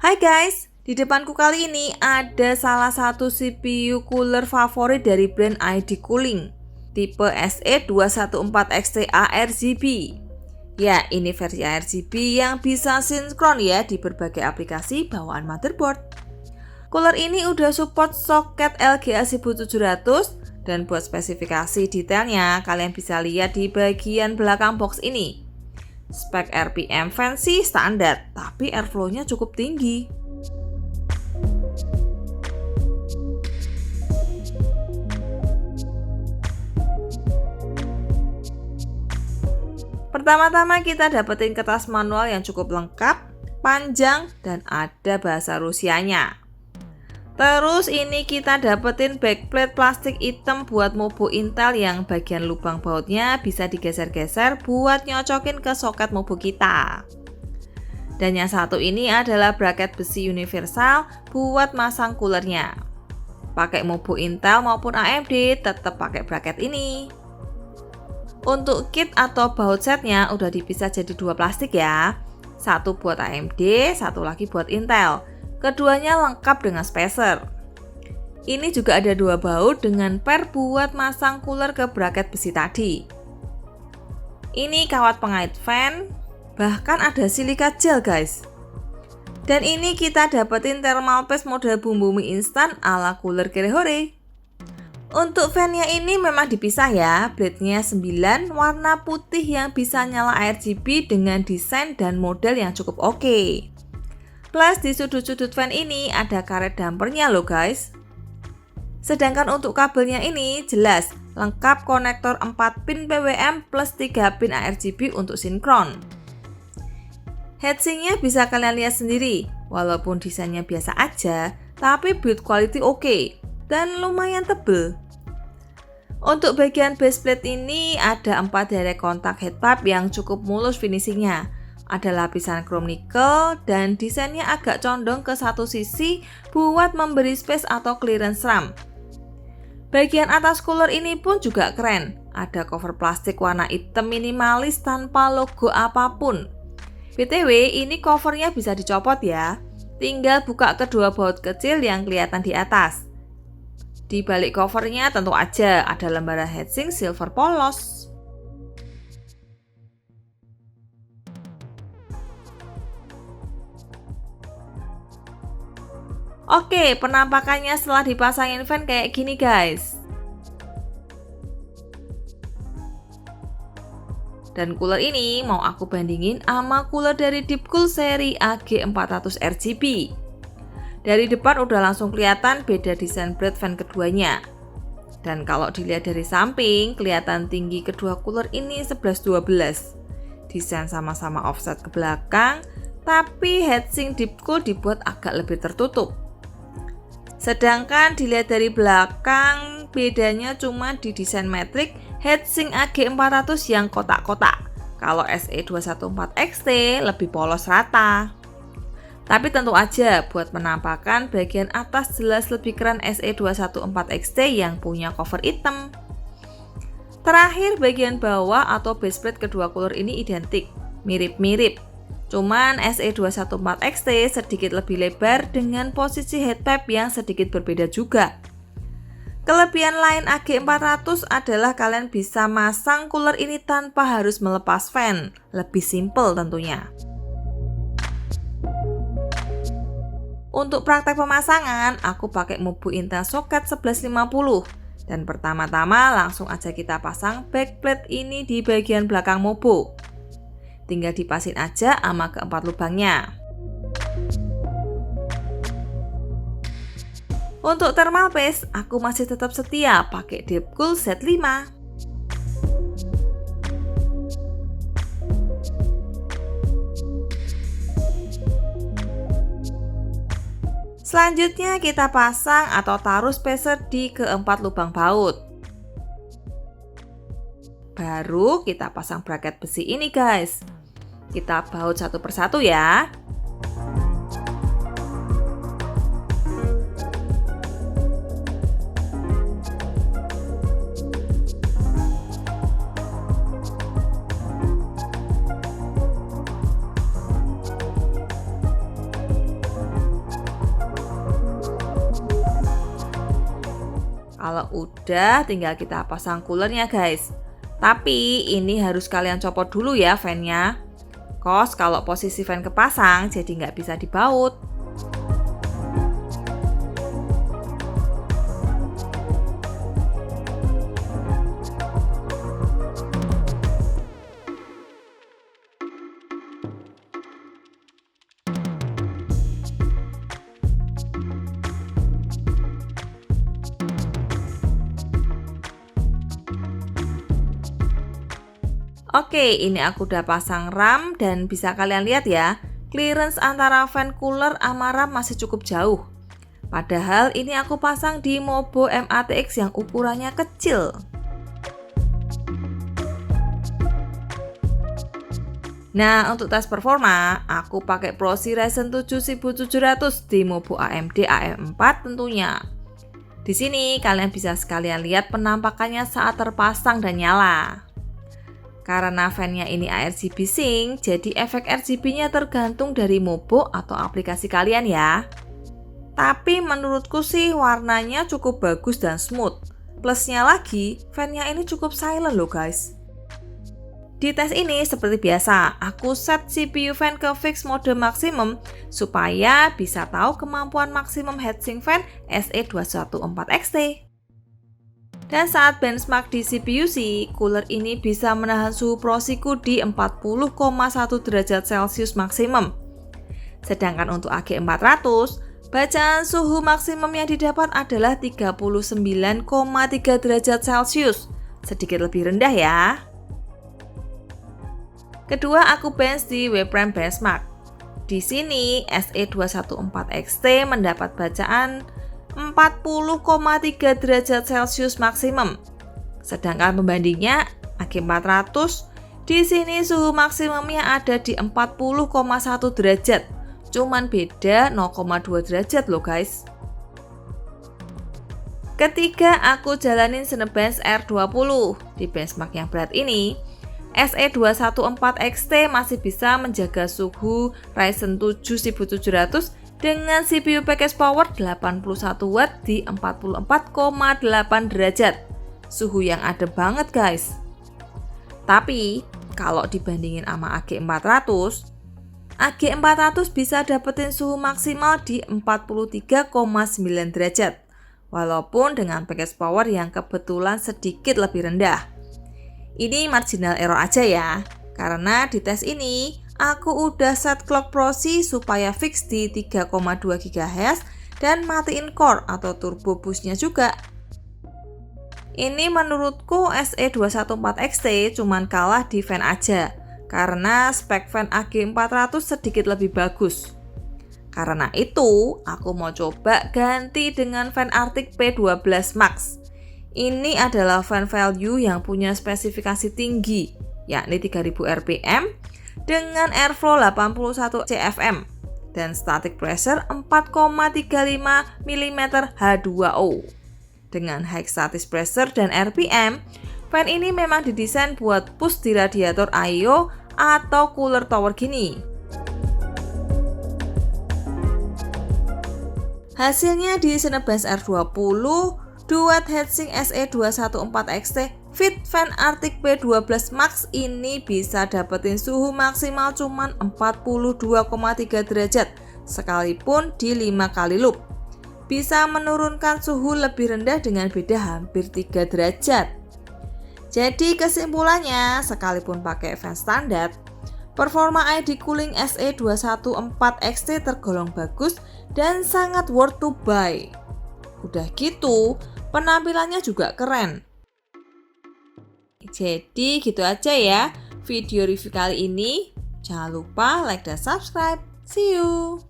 Hai guys, di depanku kali ini ada salah satu CPU cooler favorit dari brand ID Cooling, tipe SE214XTA RGB. Ya, ini versi RGB yang bisa sinkron ya di berbagai aplikasi bawaan motherboard. Cooler ini udah support soket LGA 1700 dan buat spesifikasi detailnya kalian bisa lihat di bagian belakang box ini. Spek RPM fan sih standar, tapi airflow-nya cukup tinggi. Pertama-tama kita dapetin kertas manual yang cukup lengkap, panjang, dan ada bahasa Rusianya. Terus ini kita dapetin backplate plastik hitam buat motebook Intel yang bagian lubang bautnya bisa digeser-geser buat nyocokin ke soket motebook kita. Dan yang satu ini adalah bracket besi universal buat masang coolernya. Pakai motebook Intel maupun AMD tetap pakai bracket ini. Untuk kit atau baut setnya udah dipisah jadi dua plastik ya. Satu buat AMD, satu lagi buat Intel. Keduanya lengkap dengan spacer. Ini juga ada dua baut dengan per buat masang cooler ke bracket besi tadi. Ini kawat pengait fan, bahkan ada silika gel guys. Dan ini kita dapetin thermal paste model bumbu mie instan ala cooler Kirihore. Untuk fan-nya ini memang dipisah ya, blade-nya 9 warna putih yang bisa nyala RGB dengan desain dan model yang cukup oke. Plus di sudut-sudut fan ini ada karet dampernya loh guys. Sedangkan untuk kabelnya ini jelas lengkap konektor 4 pin PWM plus 3 pin ARGB untuk sinkron. Heatsinknya bisa kalian lihat sendiri, walaupun desainnya biasa aja, tapi build quality oke dan lumayan tebel. Untuk bagian baseplate ini ada 4 direct kontak headpipe yang cukup mulus finishingnya. Ada lapisan chrome nickel dan desainnya agak condong ke satu sisi buat memberi space atau clearance RAM. Bagian atas cooler ini pun juga keren. Ada cover plastik warna hitam minimalis tanpa logo apapun. BTW ini covernya bisa dicopot ya. Tinggal buka kedua baut kecil yang kelihatan di atas. Di balik covernya tentu aja ada lembaran heatsink silver polos. Oke, penampakannya setelah dipasangin fan kayak gini guys. Dan cooler ini mau aku bandingin sama cooler dari Deepcool seri AG400 RGB. Dari depan udah langsung kelihatan beda desain blade fan keduanya. Dan kalau dilihat dari samping, kelihatan tinggi kedua cooler ini 11-12. Desain sama-sama offset ke belakang, tapi heatsink Deepcool dibuat agak lebih tertutup. Sedangkan dilihat dari belakang, bedanya cuma di desain metrik heatsink AG400 yang kotak-kotak. Kalau SE214XT lebih polos rata. Tapi tentu aja buat penampakan bagian atas jelas lebih keren SE214XT yang punya cover hitam. Terakhir bagian bawah atau baseplate kedua cooler ini identik, mirip-mirip. Cuman SE214XT sedikit lebih lebar dengan posisi headpipe yang sedikit berbeda juga. Kelebihan lain AG400 adalah kalian bisa masang cooler ini tanpa harus melepas fan, lebih simple tentunya. Untuk praktek pemasangan, aku pakai motebook Intel soket 1150. Dan pertama-tama langsung aja kita pasang backplate ini di bagian belakang motebook. Tinggal dipasin aja sama keempat lubangnya. Untuk thermal paste, aku masih tetap setia pakai Deepcool Z5. Selanjutnya kita pasang atau taruh spacer di keempat lubang baut. Baru kita pasang bracket besi ini guys. Kita baut satu persatu ya. Kalau udah, tinggal kita pasang coolernya guys. Tapi ini harus kalian copot dulu ya fan-nya. Kos kalau posisi fan kepasang jadi nggak bisa dibaut. Oke, ini aku udah pasang ram dan bisa kalian lihat ya, clearance antara fan cooler sama ram masih cukup jauh. Padahal ini aku pasang di Mobo MATX yang ukurannya kecil. Nah, untuk tes performa, aku pakai Proxy Ryzen 7 1700 di Mobo AMD AM4 tentunya. Di sini kalian bisa sekalian lihat penampakannya saat terpasang dan nyala. Karena fan-nya ini ARGB Sync, jadi efek RGB-nya tergantung dari Mobo atau aplikasi kalian ya. Tapi menurutku sih warnanya cukup bagus dan smooth. Plusnya lagi, fan-nya ini cukup silent loh guys. Di tes ini seperti biasa, aku set CPU fan ke fix mode maksimum supaya bisa tahu kemampuan maksimum heatsink fan SE214XT. Dan saat benchmark di CPU-C, cooler ini bisa menahan suhu prosiku di 40,1 derajat Celcius maksimum. Sedangkan untuk AG400, bacaan suhu maksimum yang didapat adalah 39,3 derajat Celcius, sedikit lebih rendah ya. Kedua, aku bench di Wprime benchmark. Di sini SE214XT mendapat bacaan 40,3 derajat Celcius maksimum. Sedangkan pembandingnya AG400 di sini suhu maksimumnya ada di 40,1 derajat. Cuman beda 0,2 derajat loh guys. Ketiga, aku jalanin Cinebench R20. Di benchmark yang berat ini, SE214XT masih bisa menjaga suhu Ryzen 7 1700 dengan CPU package power 81 watt di 44,8 derajat. Suhu yang adem banget guys. Tapi kalau dibandingin sama AG400, AG400 bisa dapetin suhu maksimal di 43,9 derajat. Walaupun dengan package power yang kebetulan sedikit lebih rendah. Ini marginal error aja ya. Karena di tes ini aku udah set clock proxy supaya fix di 3,2 GHz dan matiin core atau turbo boost-nya juga. Ini menurutku SE214XT cuman kalah di fan aja, karena spek fan AG400 sedikit lebih bagus. Karena itu, aku mau coba ganti dengan fan Arctic P12 Max. Ini adalah fan value yang punya spesifikasi tinggi, yakni 3000 rpm, dengan airflow 81 CFM dan static pressure 4,35 mm H2O. Dengan high static pressure dan RPM, fan ini memang didesain buat push di radiator I/O atau cooler tower gini. Hasilnya di Cinebench R20, duet heatsink SE214XT fit fan Arctic P12 Max ini bisa dapetin suhu maksimal cuman 42,3 derajat sekalipun di 5 kali loop. Bisa menurunkan suhu lebih rendah dengan beda hampir 3 derajat. Jadi kesimpulannya, sekalipun pakai fan standar, performa ID cooling SE214XT tergolong bagus dan sangat worth to buy. Udah gitu, penampilannya juga keren. Jadi gitu aja ya video review kali ini. Jangan lupa like dan subscribe. See you!